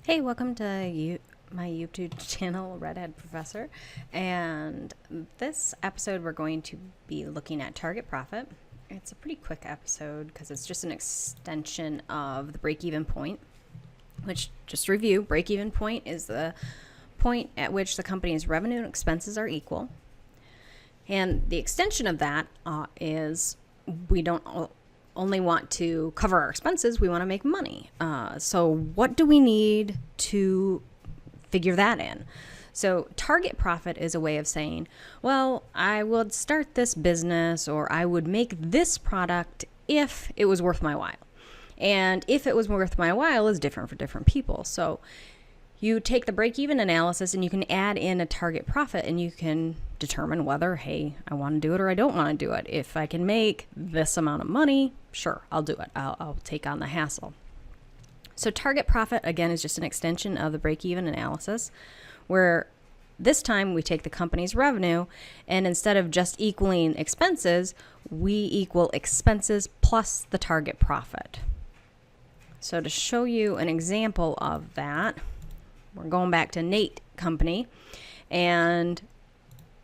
Hey, welcome to my YouTube channel, Redhead Professor. And this episode, we're going to be looking at target profit. It's a pretty quick episode because it's just an extension of the break-even point, which, just to review, break-even point is the point at which the company's revenue and expenses are equal. And the extension of that is we don't only want to cover our expenses, we want to make money. So what do we need to figure that in? So target profit is a way of saying, well, I would start this business or I would make this product if it was worth my while. And if it was worth my while is different for different people. So you take the break-even analysis and you can add in a target profit and you can determine whether, hey, I want to do it or I don't want to do it. If I can make this amount of money, sure, I'll do it. I'll take on the hassle. So target profit, again, is just an extension of the break-even analysis, where this time we take the company's revenue and instead of just equaling expenses, we equal expenses plus the target profit. So to show you an example of that, we're going back to Nate Company, and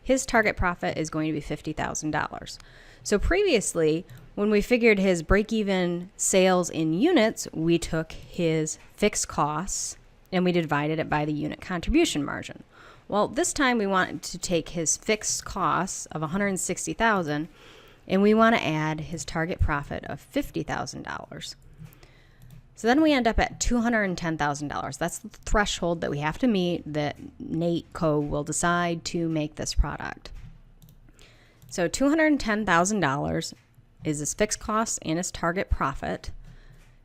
his target profit is going to be $50,000. So previously, when we figured his break-even sales in units, we took his fixed costs and we divided it by the unit contribution margin. Well, this time we want to take his fixed costs of $160,000 and we want to add his target profit of $50,000. So then we end up at $210,000. That's the threshold that we have to meet that Nate Co. will decide to make this product. So $210,000 is his fixed costs and his target profit.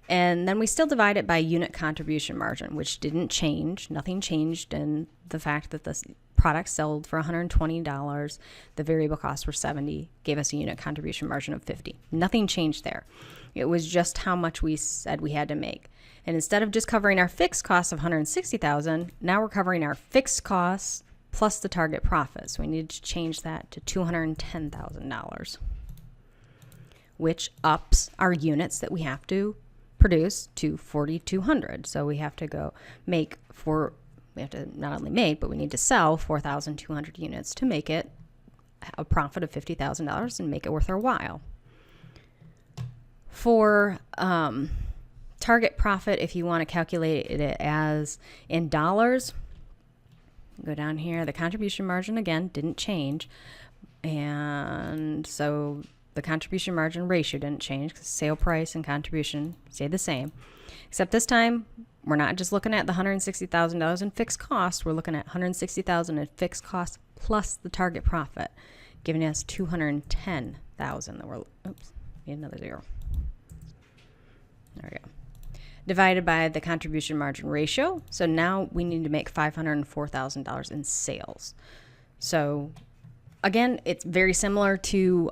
And then we still divide it by unit contribution margin, which didn't change. Nothing changed in the fact that this product sold for $120. The variable costs were $70, gave us a unit contribution margin of $50. Nothing changed there. It was just how much we said we had to make. And instead of just covering our fixed costs of $160,000, now we're covering our fixed costs plus the target profit. So we need to change that to $210,000, which ups our units that we have to produce to 4,200. So we have to we have to not only make, but we need to sell 4,200 units to make it a profit of $50,000 and make it worth our while. For target profit, if you want to calculate it as in dollars, go down here. The contribution margin, again, didn't change. And so the contribution margin ratio didn't change because sale price and contribution stayed the same. Except this time, we're not just looking at the $160,000 in fixed costs. We're looking at $160,000 in fixed costs plus the target profit, giving us $210,000. Need another zero. There we go. Divided by the contribution margin ratio. So now we need to make $504,000 in sales. So again, it's very similar to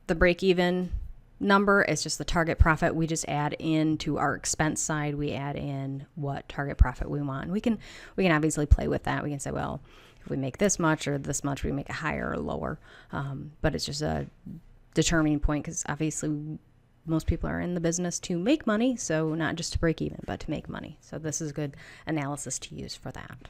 the break-even number. It's just the target profit. We just add into our expense side. We add in what target profit we want. We can obviously play with that. We can say, well, if we make this much or this much, we make it higher or lower. But it's just a determining point because obviously most people are in the business to make money, so not just to break even, but to make money. So this is a good analysis to use for that.